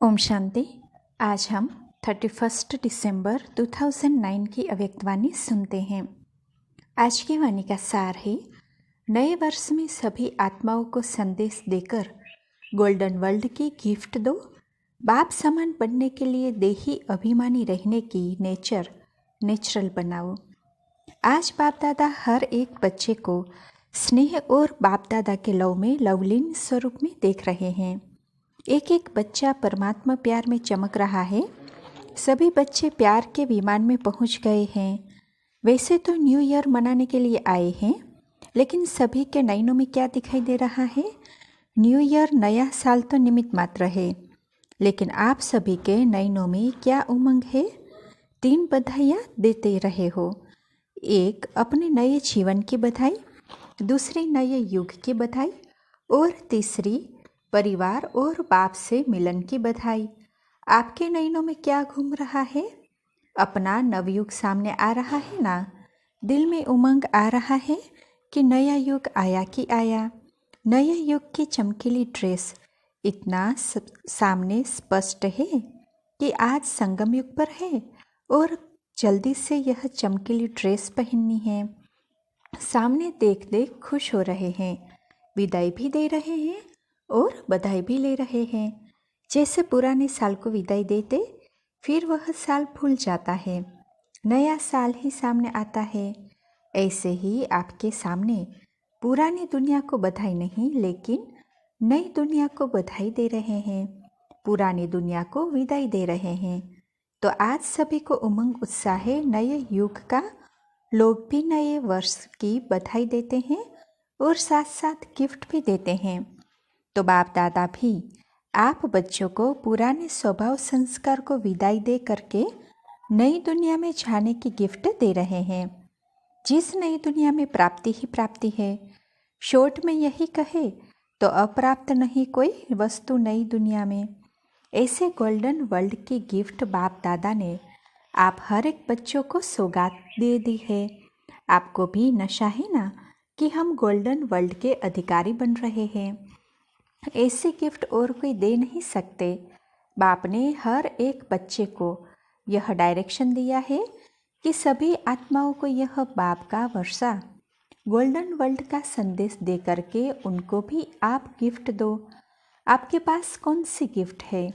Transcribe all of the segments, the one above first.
ओम शांति। आज हम 31 दिसंबर 2009 की अव्यक्तवाणी सुनते हैं। आज की वाणी का सार है, नए वर्ष में सभी आत्माओं को संदेश देकर गोल्डन वर्ल्ड की गिफ्ट दो। बाप समान बनने के लिए देही अभिमानी रहने की नेचुरल बनाओ। आज बाप दादा हर एक बच्चे को स्नेह और बाप दादा के लव में लवलीन स्वरूप में देख रहे हैं। एक एक बच्चा परमात्मा प्यार में चमक रहा है। सभी बच्चे प्यार के विमान में पहुंच गए हैं। वैसे तो न्यू ईयर मनाने के लिए आए हैं, लेकिन सभी के नयनों में क्या दिखाई दे रहा है? न्यू ईयर नया साल तो निमित्त मात्र है, लेकिन आप सभी के नयनों में क्या उमंग है? 3 बधाइयाँ देते रहे हो। एक अपने नए जीवन की बधाई, दूसरी नए युग की बधाई और तीसरी परिवार और बाप से मिलन की बधाई। आपके नयनों में क्या घूम रहा है? अपना नवयुग सामने आ रहा है ना? दिल में उमंग आ रहा है कि नया युग आया कि आया। नए युग की चमकीली ड्रेस इतना सामने स्पष्ट है कि आज संगम युग पर है और जल्दी से यह चमकीली ड्रेस पहननी है। सामने देख देख खुश हो रहे हैं, विदाई भी दे रहे हैं और बधाई भी ले रहे हैं। जैसे पुराने साल को विदाई देते, फिर वह साल भूल जाता है, नया साल ही सामने आता है। ऐसे ही आपके सामने पुरानी दुनिया को बधाई नहीं, लेकिन नई दुनिया को बधाई दे रहे हैं, पुरानी दुनिया को विदाई दे रहे हैं। तो आज सभी को उमंग उत्साह है नए युग का। लोग भी नए वर्ष की बधाई देते हैं और साथ साथ गिफ्ट भी देते हैं। तो बाप दादा भी आप बच्चों को पुराने स्वभाव संस्कार को विदाई दे करके नई दुनिया में जाने की गिफ्ट दे रहे हैं। जिस नई दुनिया में प्राप्ति ही प्राप्ति है। शॉर्ट में यही कहे तो अप्राप्त नहीं कोई वस्तु नई दुनिया में। ऐसे गोल्डन वर्ल्ड की गिफ्ट बाप दादा ने आप हर एक बच्चों को सौगात दे दी है। आपको भी नशा है ना कि हम गोल्डन वर्ल्ड के अधिकारी बन रहे हैं। ऐसी गिफ्ट और कोई दे नहीं सकते। बाप ने हर एक बच्चे को यह डायरेक्शन दिया है कि सभी आत्माओं को यह बाप का वर्षा गोल्डन वर्ल्ड का संदेश दे करके उनको भी आप गिफ्ट दो। आपके पास कौन सी गिफ्ट है?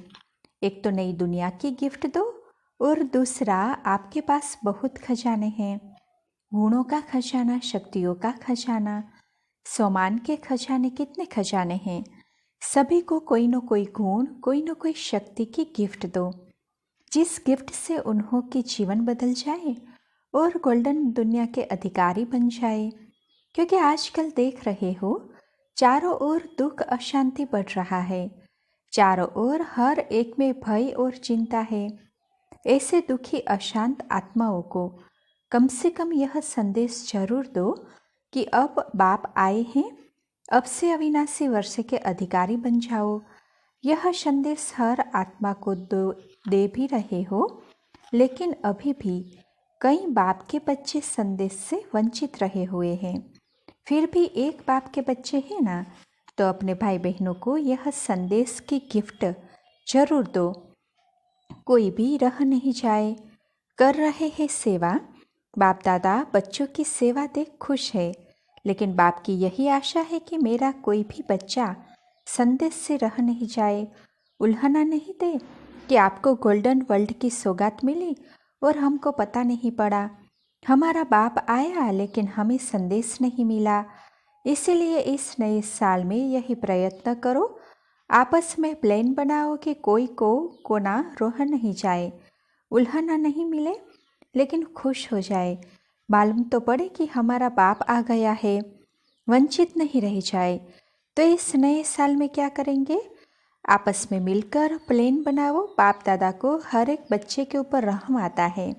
एक तो नई दुनिया की गिफ्ट दो और दूसरा आपके पास बहुत खजाने हैं। गुणों का खजाना, शक्तियों का खजाना, सम्मान के खजाने, कितने खजाने हैं। सभी को कोई न कोई गुण, कोई न कोई शक्ति की गिफ्ट दो, जिस गिफ्ट से उन्हों की जीवन बदल जाए और गोल्डन दुनिया के अधिकारी बन जाए। क्योंकि आजकल देख रहे हो, चारों ओर दुख अशांति बढ़ रहा है। चारों ओर हर एक में भय और चिंता है। ऐसे दुखी अशांत आत्माओं को कम से कम यह संदेश जरूर दो कि अब बाप आए हैं, अब से अविनाशी वर्ष के अधिकारी बन जाओ। यह संदेश हर आत्मा को दे भी रहे हो, लेकिन अभी भी कई बाप के बच्चे संदेश से वंचित रहे हुए हैं। फिर भी एक बाप के बच्चे हैं ना, तो अपने भाई बहनों को यह संदेश की गिफ्ट जरूर दो। कोई भी रह नहीं जाए। कर रहे हैं सेवा। बाप दादा बच्चों की सेवा देख खुश है, लेकिन बाप की यही आशा है कि मेरा कोई भी बच्चा संदेश से रह नहीं जाए, उल्हना नहीं दे कि आपको गोल्डन वर्ल्ड की सौगात मिली और हमको पता नहीं पड़ा। हमारा बाप आया लेकिन हमें संदेश नहीं मिला। इसीलिए इस नए साल में यही प्रयत्न करो, आपस में प्लान बनाओ कि कोई को ना रोह नहीं जाए, उल्हना नहीं मिले, लेकिन खुश हो जाए। मालूम तो पड़े कि हमारा बाप आ गया है, वंचित नहीं रह जाए। तो इस नए साल में क्या करेंगे? आपस में मिलकर प्लान बनाओ। बाप दादा को हर एक बच्चे के ऊपर रहम आता है,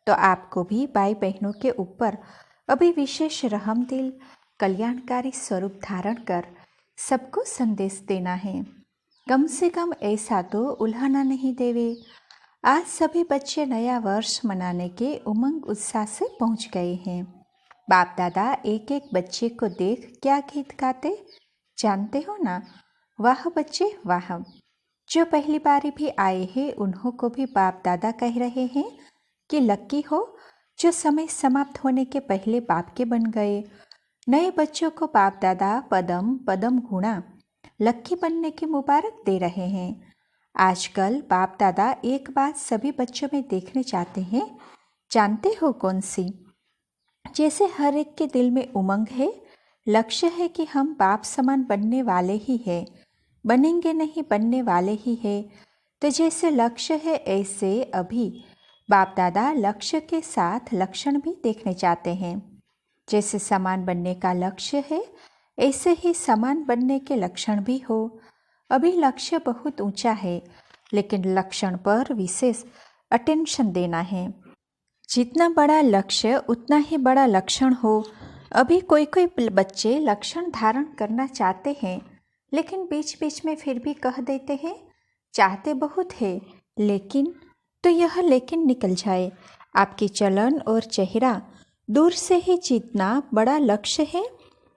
तो आपको भी भाई बहनों के ऊपर अभी विशेष रहम दिल, कल्याणकारी स्वरूप धारण कर सबको संदेश देना है। कम से कम ऐसा तो उल्हाना नहीं देवे। आज सभी बच्चे नया वर्ष मनाने के उमंग उत्साह से पहुंच गए हैं। बाप दादा एक एक बच्चे को देख क्या गीत गाते जानते हो ना? वाह बच्चे वाह, जो पहली बारी भी आए हैं उन्हों को भी बाप दादा कह रहे हैं कि लक्की हो जो समय समाप्त होने के पहले बाप के बन गए। नए बच्चों को बाप दादा पदम पदम गुणा लक्की बनने की मुबारक दे रहे हैं। आजकल बाप दादा एक बात सभी बच्चों में देखने चाहते हैं, जानते हो कौन सी? जैसे हर एक के दिल में उमंग है, लक्ष्य है कि हम बाप समान बनने वाले ही हैं, बनेंगे नहीं बनने वाले ही हैं। तो जैसे लक्ष्य है ऐसे अभी बाप दादा लक्ष्य के साथ लक्षण भी देखने चाहते हैं। जैसे समान बनने का लक्ष्य है ऐसे ही समान बनने के लक्षण भी हो। अभी लक्ष्य बहुत ऊंचा है लेकिन लक्षण पर विशेष अटेंशन देना है। जितना बड़ा लक्ष्य उतना ही बड़ा लक्षण हो। अभी कोई कोई बच्चे लक्षण धारण करना चाहते हैं लेकिन बीच बीच में फिर भी कह देते हैं चाहते बहुत है लेकिन, तो यह लेकिन निकल जाए। आपकी चलन और चेहरा दूर से ही जितना बड़ा लक्ष्य है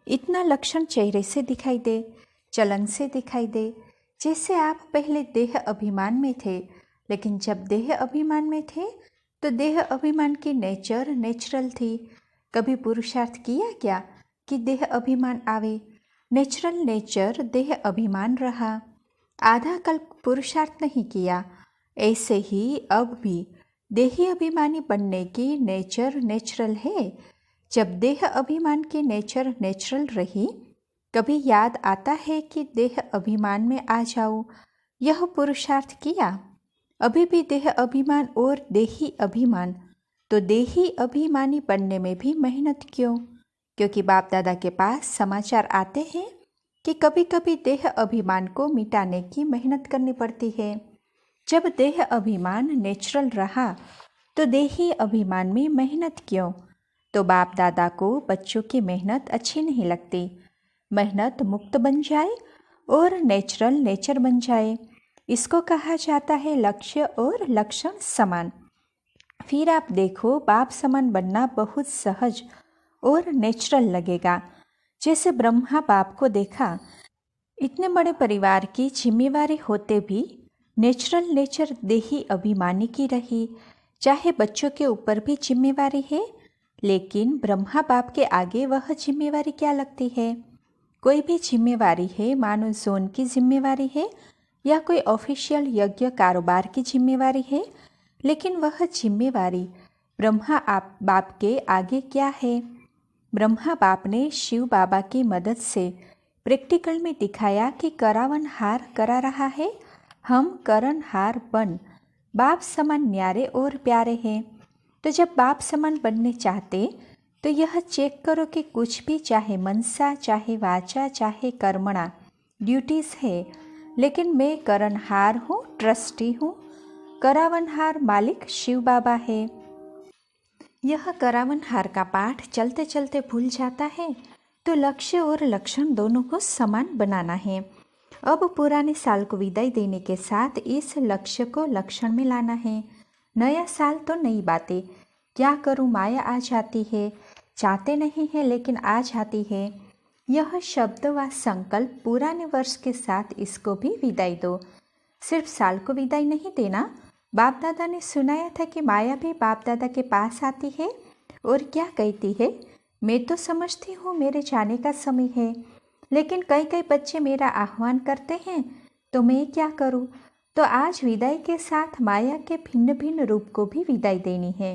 इतना लक्षण चेहरे से दिखाई दे, चलन से दिखाई दे। जैसे आप पहले देह अभिमान में थे, लेकिन जब देह अभिमान में थे तो देह अभिमान की नेचर नेचुरल थी। कभी पुरुषार्थ किया क्या कि देह अभिमान आवे? नेचुरल नेचर देह अभिमान रहा, आधा कल्प पुरुषार्थ नहीं किया। ऐसे ही अब भी देही अभिमानी बनने की नेचर नेचुरल है। जब देह अभिमान की नेचर नेचुरल रही, कभी याद आता है कि देह अभिमान में आ जाऊं, यह पुरुषार्थ किया? अभी भी देह अभिमान और देही अभिमान, तो देही अभिमानी बनने में भी मेहनत क्यों? क्योंकि बाप दादा के पास समाचार आते हैं कि कभी कभी देह अभिमान को मिटाने की मेहनत करनी पड़ती है। जब देह अभिमान नेचुरल रहा तो देही अभिमान में मेहनत क्यों? तो बाप दादा को बच्चों की मेहनत अच्छी नहीं लगती। मेहनत मुक्त बन जाए और नेचुरल नेचर बन जाए, इसको कहा जाता है लक्ष्य और लक्षण समान। फिर आप देखो बाप समान बनना बहुत सहज और नेचुरल लगेगा। जैसे ब्रह्मा बाप को देखा, इतने बड़े परिवार की जिम्मेवारी होते भी नेचुरल नेचर देही अभिमानी की रही। चाहे बच्चों के ऊपर भी जिम्मेवारी है, लेकिन ब्रह्मा बाप के आगे वह जिम्मेवारी क्या लगती है? कोई भी जिम्मेवारी है, मानो जोन की जिम्मेवारी है या कोई ऑफिशियल यज्ञ कारोबार की जिम्मेवारी है, लेकिन वह जिम्मेवारी ब्रह्मा बाप के आगे क्या है? ब्रह्मा बाप ने शिव बाबा की मदद से प्रैक्टिकल में दिखाया कि करावन हार करा रहा है, हम करन हार बन बाप समान न्यारे और प्यारे हैं। तो जब बाप समान बनने चाहते तो यह चेक करो कि कुछ भी, चाहे मनसा, चाहे वाचा, चाहे कर्मणा, ड्यूटीज है, लेकिन मैं करनहार हूँ, ट्रस्टी हूँ। करावनहार मालिक शिव बाबा है। यह करावनहार का पाठ चलते चलते भूल जाता है तो लक्ष्य और लक्षण दोनों को समान बनाना है। अब पुराने साल को विदाई देने के साथ इस लक्ष्य को लक्षण में लाना है। नया साल तो नई बातें, क्या करूं माया आ जाती है, चाहते नहीं है लेकिन आ जाती है। यह शब्द व संकल्प पुराने वर्ष के साथ इसको भी विदाई दो। सिर्फ साल को विदाई नहीं देना। बाप दादा ने सुनाया था कि माया भी बाप दादा के पास आती है और क्या कहती है, मैं तो समझती हूँ मेरे जाने का समय है, लेकिन कई कई बच्चे मेरा आह्वान करते हैं तो मैं क्या करूँ? तो आज विदाई के साथ माया के भिन्न भिन्न रूप को भी विदाई देनी है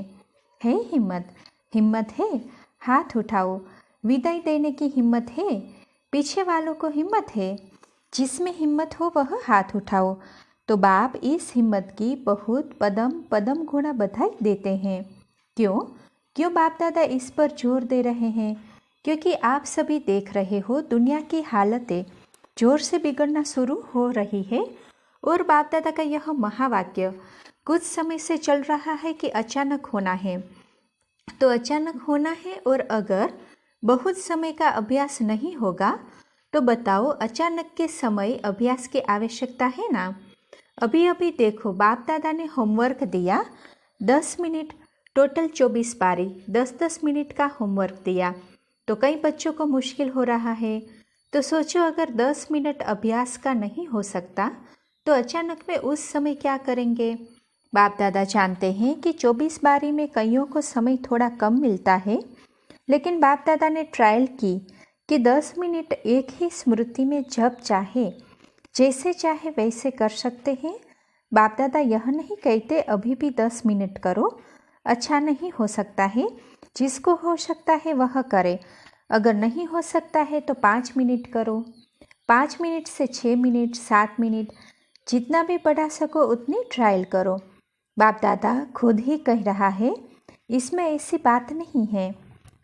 हिम्मत? हिम्मत है? हाथ उठाओ। विदाई देने की हिम्मत है? पीछे वालों को हिम्मत है? जिसमें हिम्मत हो वह हाथ उठाओ। तो बाप इस हिम्मत की बहुत पदम पदम गुणा बधाई देते हैं। क्यों बाप दादा इस पर जोर दे रहे हैं? क्योंकि आप सभी देख रहे हो दुनिया की हालतें जोर से बिगड़ना शुरू हो रही है और बाप दादा का यह महावाक्य कुछ समय से चल रहा है कि अचानक होना है। तो अचानक होना है, और अगर बहुत समय का अभ्यास नहीं होगा तो बताओ अचानक के समय अभ्यास की आवश्यकता है ना। अभी अभी देखो बाप दादा ने होमवर्क दिया 10 मिनट, टोटल 24 पारी, 10-10 मिनट का होमवर्क दिया। तो कई बच्चों को मुश्किल हो रहा है। तो सोचो अगर 10 मिनट अभ्यास का नहीं हो सकता तो अचानक में उस समय क्या करेंगे? बाप दादा जानते हैं कि 24 बारी में कईयों को समय थोड़ा कम मिलता है, लेकिन बाप दादा ने ट्रायल की कि 10 मिनट एक ही स्मृति में जब चाहे जैसे चाहे वैसे कर सकते हैं। बाप दादा यह नहीं कहते अभी भी 10 मिनट करो, अच्छा नहीं हो सकता है, जिसको हो सकता है वह करे, अगर नहीं हो सकता है तो 5 मिनट करो, 5 मिनट से 6 मिनट, 7 मिनट, जितना भी बढ़ा सको उतनी ट्रायल करो। बाप दादा खुद ही कह रहा है, इसमें ऐसी बात नहीं है।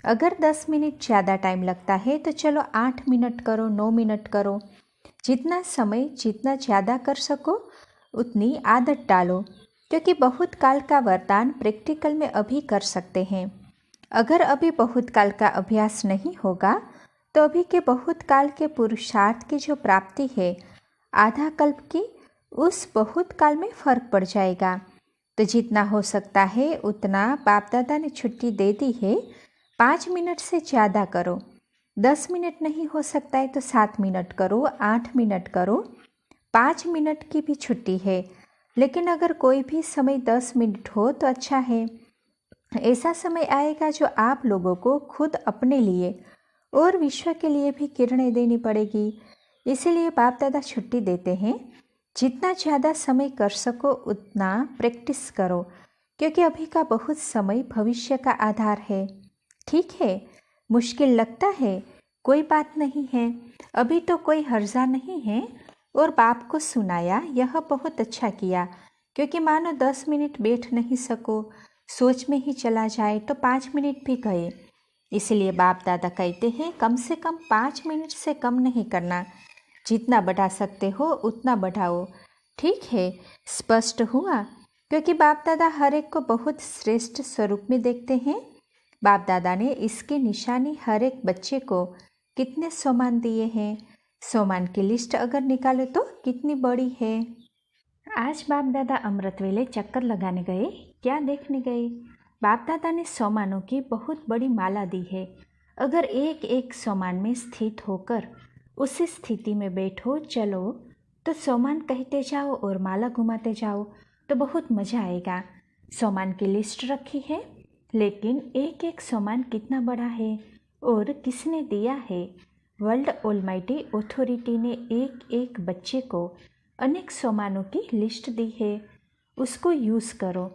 अगर 10 मिनट ज़्यादा टाइम लगता है तो चलो 8 मिनट करो, 9 मिनट करो, जितना समय जितना ज़्यादा कर सको उतनी आदत डालो, क्योंकि बहुत काल का वरदान प्रैक्टिकल में अभी कर सकते हैं। अगर अभी बहुत काल का अभ्यास नहीं होगा तो अभी के बहुत काल के पुरुषार्थ की जो प्राप्ति है आधा कल्प की, उस बहुत काल में फर्क पड़ जाएगा। तो जितना हो सकता है उतना बाप दादा ने छुट्टी दे दी है। 5 मिनट से ज़्यादा करो, 10 मिनट नहीं हो सकता है तो 7 मिनट करो, 8 मिनट करो, 5 मिनट की भी छुट्टी है। लेकिन अगर कोई भी समय 10 मिनट हो तो अच्छा है। ऐसा समय आएगा जो आप लोगों को खुद अपने लिए और विश्व के लिए भी किरणें देनी पड़ेगी। इसीलिए बाप दादा छुट्टी देते हैं। जितना ज़्यादा समय कर सको उतना प्रैक्टिस करो, क्योंकि अभी का बहुत समय भविष्य का आधार है। ठीक है, मुश्किल लगता है, कोई बात नहीं है, अभी तो कोई हर्जा नहीं है। और बाप को सुनाया, यह बहुत अच्छा किया, क्योंकि मानो 10 मिनट बैठ नहीं सको, सोच में ही चला जाए तो 5 मिनट भी गए। इसलिए बाप दादा कहते हैं कम से कम 5 मिनट से कम नहीं करना, जितना बढ़ा सकते हो उतना बढ़ाओ। ठीक है, स्पष्ट हुआ? क्योंकि बाप दादा हर एक को बहुत श्रेष्ठ स्वरूप में देखते हैं। बाप दादा ने इसकी निशानी हर एक बच्चे को कितने सम्मान दिए हैं, सम्मान की लिस्ट अगर निकाले तो कितनी बड़ी है। आज बाप दादा अमृत वेले चक्कर लगाने गए। क्या देखने गए? बाप दादा ने सम्मानों की बहुत बड़ी माला दी है। अगर एक एक सम्मान में स्थित होकर उसी स्थिति में बैठो चलो तो सम्मान कहते जाओ और माला घुमाते जाओ तो बहुत मज़ा आएगा। सम्मान की लिस्ट रखी है, लेकिन एक एक सम्मान कितना बड़ा है और किसने दिया है? वर्ल्ड ऑलमाइटी अथॉरिटी ने एक एक बच्चे को अनेक सम्मानों की लिस्ट दी है। उसको यूज़ करो,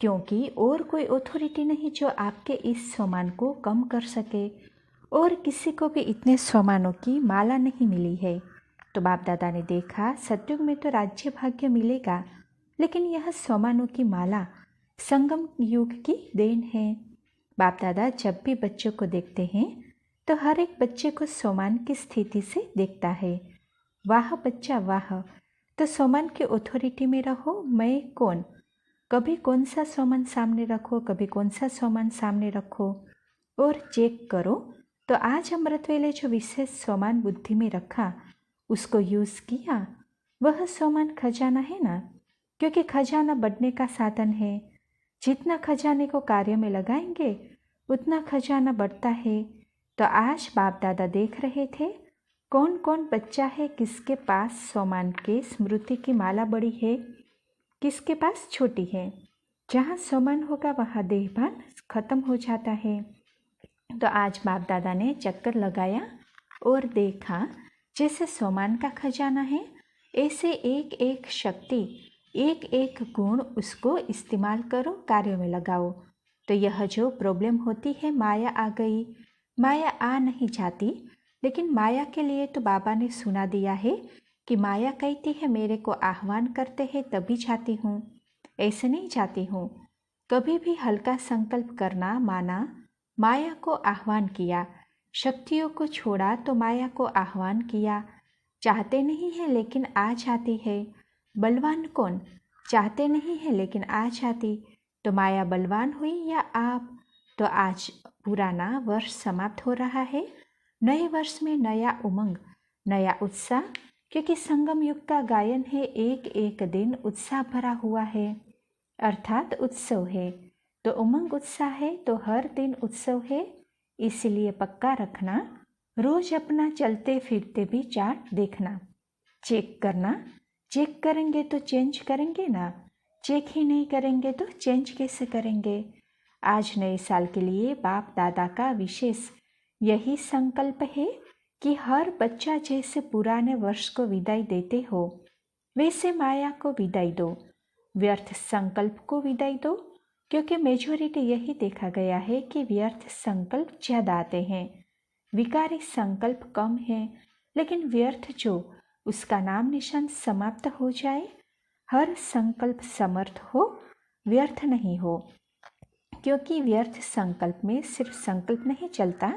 क्योंकि और कोई अथॉरिटी नहीं जो आपके इस सम्मान को कम कर सके, और किसी को भी इतने सम्मानों की माला नहीं मिली है। तो बाप दादा ने देखा सतयुग में तो राज्य भाग्य मिलेगा, लेकिन यह सम्मानों की माला संगम युग की देन है। बाप दादा जब भी बच्चों को देखते हैं तो हर एक बच्चे को सम्मान की स्थिति से देखता है। वाह बच्चा वाह, तो सम्मान की अथॉरिटी में रहो। मैं कौन? कभी कौन सा सम्मान सामने रखो, कभी कौन सा सम्मान सामने रखो और चेक करो। तो आज अमृत वेले जो विशेष सम्मान बुद्धि में रखा उसको यूज़ किया, वह सम्मान खजाना है ना, क्योंकि खजाना बढ़ने का साधन है। जितना खजाने को कार्य में लगाएंगे उतना खजाना बढ़ता है। तो आज बाप दादा देख रहे थे कौन कौन बच्चा है, किसके पास सम्मान के स्मृति की माला बड़ी है, किसके पास छोटी है। जहाँ सम्मान होगा वहाँ देहभान खत्म हो जाता है। तो आज बाप दादा ने चक्कर लगाया और देखा जैसे सम्मान का खजाना है, ऐसे एक एक शक्ति, एक एक गुण उसको इस्तेमाल करो, कार्य में लगाओ। तो यह जो प्रॉब्लम होती है, माया आ गई, माया आ नहीं जाती, लेकिन माया के लिए तो बाबा ने सुना दिया है कि माया कहती है मेरे को आह्वान करते हैं तभी जाती हूँ, ऐसे नहीं जाती हूँ। कभी भी हल्का संकल्प करना माना, माया को आह्वान किया, शक्तियों को छोड़ा तो माया को आह्वान किया। चाहते नहीं है लेकिन आ जाती है। बलवान कौन? चाहते नहीं है लेकिन आ जाती। तो माया बलवान हुई या आप? तो आज पुराना वर्ष समाप्त हो रहा है, नए वर्ष में नया उमंग, नया उत्साह, क्योंकि संगम युग का गायन है, एक एक दिन उत्साह भरा हुआ है, अर्थात उत्सव है। तो उमंग उत्साह है तो हर दिन उत्सव है। इसलिए पक्का रखना, रोज अपना चलते फिरते भी चार्ट देखना, चेक करना चेक करेंगे तो चेंज करेंगे ना, चेक ही नहीं करेंगे तो चेंज कैसे करेंगे। आज नए साल के लिए बाप दादा का विशेष यही संकल्प है कि हर बच्चा जैसे पुराने वर्ष को विदाई देते हो वैसे माया को विदाई दो, व्यर्थ संकल्प को विदाई दो, क्योंकि मेजॉरिटी यही देखा गया है कि व्यर्थ संकल्प ज़्यादा आते हैं, विकारी संकल्प कम है, लेकिन व्यर्थ जो उसका नाम निशान समाप्त हो जाए। हर संकल्प समर्थ हो, व्यर्थ नहीं हो, क्योंकि व्यर्थ संकल्प में सिर्फ संकल्प नहीं चलता,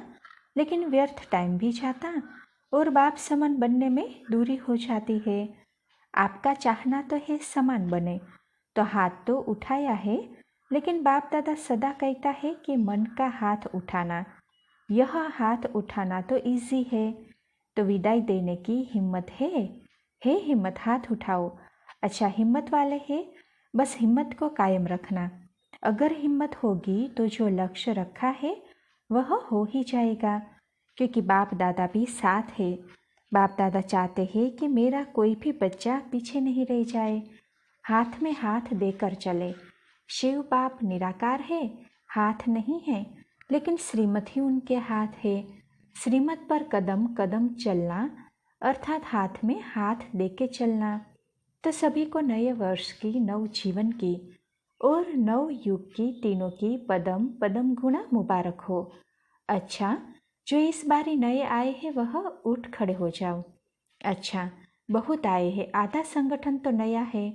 लेकिन व्यर्थ टाइम भी जाता और बाप समान बनने में दूरी हो जाती है। आपका चाहना तो है समान बने, तो हाथ तो उठाया है, लेकिन बाप दादा सदा कहता है कि मन का हाथ उठाना, यह हाथ उठाना तो इजी है, तो विदाई देने की हिम्मत है हिम्मत, हाथ उठाओ। अच्छा, हिम्मत वाले हैं, बस हिम्मत को कायम रखना। अगर हिम्मत होगी तो जो लक्ष्य रखा है वह हो ही जाएगा, क्योंकि बाप दादा भी साथ है। बाप दादा चाहते हैं कि मेरा कोई भी बच्चा पीछे नहीं रह जाए, हाथ में हाथ देकर चले। शिव बाप निराकार है, हाथ नहीं है, लेकिन श्रीमत ही उनके हाथ है। श्रीमत पर कदम कदम चलना अर्थात हाथ में हाथ देके चलना। तो सभी को नए वर्ष की, नव जीवन की और नव युग की, तीनों की पदम पदम गुणा मुबारक हो। अच्छा, जो इस बारी नए आए हैं वह उठ खड़े हो जाओ। अच्छा, बहुत आए हैं, आधा संगठन तो नया है,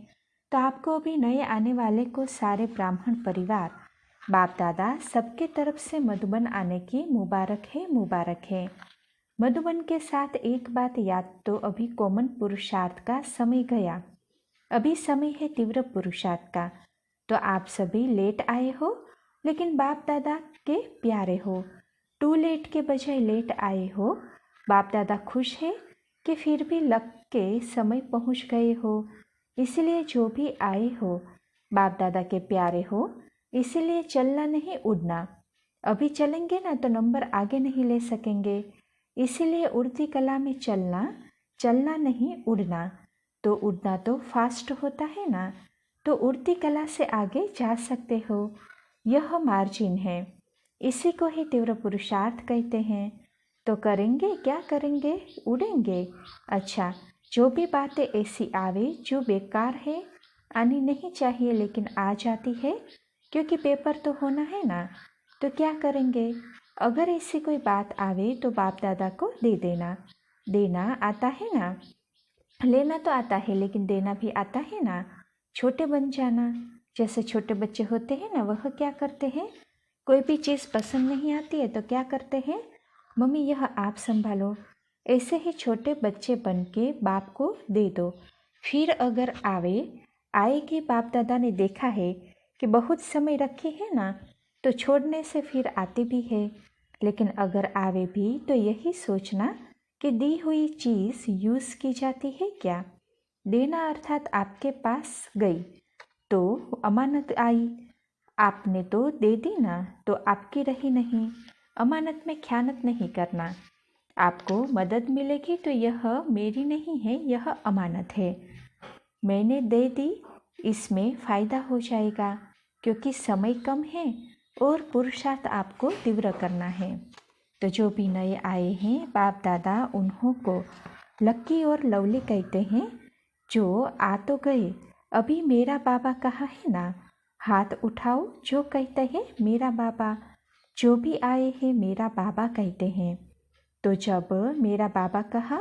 तो आपको भी नए आने वाले को सारे ब्राह्मण परिवार, बाप दादा सबके तरफ से मधुबन आने की मुबारक है, मुबारक है। मधुबन के साथ एक बात याद, तो अभी कॉमन पुरुषार्थ का समय गया, अभी समय है तीव्र पुरुषार्थ का। तो आप सभी लेट आए हो, लेकिन बाप दादा के प्यारे हो। टू लेट के बजाय लेट आए हो। बाप दादा खुश है कि फिर भी लग के समय पहुंच गए हो, इसलिए जो भी आए हो बाप दादा के प्यारे हो, इसीलिए चलना नहीं उड़ना। अभी चलेंगे ना तो नंबर आगे नहीं ले सकेंगे, इसीलिए उड़ती कला में चलना, चलना नहीं उड़ना। तो उड़ना तो फास्ट होता है ना, तो उड़ती कला से आगे जा सकते हो, यह मार्जिन है, इसी को ही तीव्र पुरुषार्थ कहते हैं। तो करेंगे क्या करेंगे, उड़ेंगे। अच्छा, जो भी बातें ऐसी आवे जो बेकार है, आनी नहीं चाहिए लेकिन आ जाती है, क्योंकि पेपर तो होना है ना, तो क्या करेंगे। अगर ऐसी कोई बात आवे तो बाप दादा को दे देना। देना आता है ना, लेना तो आता है लेकिन देना भी आता है ना। छोटे बन जाना, जैसे छोटे बच्चे होते हैं ना, वह क्या करते हैं, कोई भी चीज़ पसंद नहीं आती है तो क्या करते हैं, मम्मी यह आप संभालो। ऐसे ही छोटे बच्चे बन के बाप को दे दो, फिर अगर आएगी, बाप दादा ने देखा है कि बहुत समय रखी है ना, तो छोड़ने से फिर आती भी है। लेकिन अगर आवे भी तो यही सोचना कि दी हुई चीज़ यूज़ की जाती है क्या। देना अर्थात आपके पास गई तो अमानत आई, आपने तो दे दी ना, तो आपकी रही नहीं। अमानत में ख़यानत नहीं करना। आपको मदद मिलेगी तो यह मेरी नहीं है, यह अमानत है, मैंने दे दी, इसमें फ़ायदा हो जाएगा, क्योंकि समय कम है और पुरुषार्थ आपको तीव्र करना है। तो जो भी नए आए हैं बाप दादा उन्हों को लक्की और लवली कहते हैं। जो आ तो गए, अभी मेरा बाबा कहा है ना, हाथ उठाओ जो कहते हैं मेरा बाबा। जो भी आए हैं मेरा बाबा कहते हैं। तो जब मेरा बाबा कहा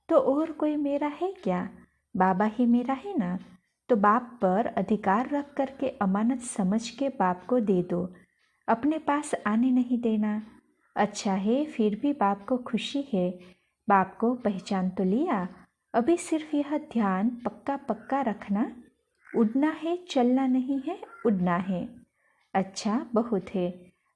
तो और कोई मेरा है क्या, बाबा ही मेरा है ना। तो बाप पर अधिकार रख करके अमानत समझ के बाप को दे दो, अपने पास आने नहीं देना। अच्छा है, फिर भी बाप को खुशी है, बाप को पहचान तो लिया। अभी सिर्फ यह ध्यान पक्का पक्का रखना, उड़ना है, चलना नहीं है, उड़ना है। अच्छा, बहुत है।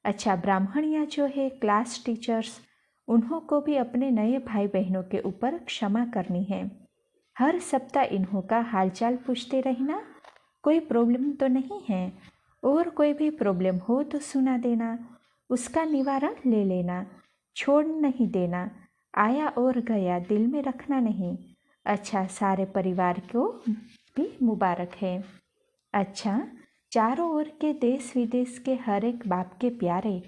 अच्छा, ब्राह्मण या जो है क्लास टीचर्स, उन्हों को भी अपने नए भाई बहनों के ऊपर क्षमा करनी है। हर सप्ताह इन्हों का हालचाल पूछते रहना, कोई प्रॉब्लम तो नहीं है, और कोई भी प्रॉब्लम हो तो सुना देना, उसका निवारण ले लेना, छोड़ नहीं देना। आया और गया दिल में रखना नहीं, अच्छा, सारे परिवार को भी मुबारक है। अच्छा, चारों ओर के देश विदेश के हर एक बाप के प्यारे,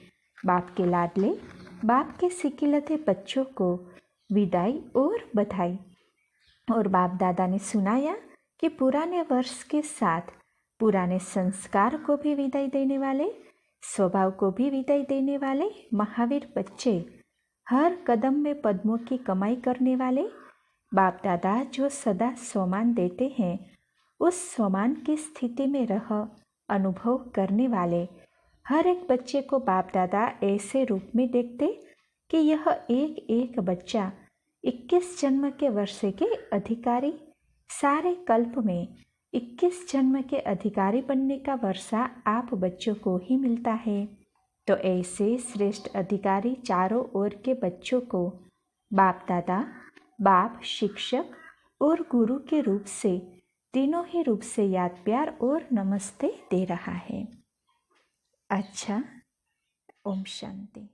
बाप के लाडले, बाप के सिकिलते बच्चों को विदाई और बधाई। और बाप दादा ने सुनाया कि पुराने वर्ष के साथ पुराने संस्कार को भी विदाई देने वाले, स्वभाव को भी विदाई देने वाले महावीर बच्चे, हर कदम में पद्मों की कमाई करने वाले बाप दादा जो सदा सम्मान देते हैं, उस सम्मान की स्थिति में रह अनुभव करने वाले हर एक बच्चे को बाप दादा ऐसे रूप में देखते कि यह एक एक बच्चा 21 जन्म के वर्षे के अधिकारी, सारे कल्प में 21 जन्म के अधिकारी बनने का वर्षा आप बच्चों को ही मिलता है। तो ऐसे श्रेष्ठ अधिकारी चारों ओर के बच्चों को बाप दादा, बाप, शिक्षक और गुरु के रूप से, तीनों ही रूप से याद, प्यार और नमस्ते दे रहा है। अच्छा, ओम शांति।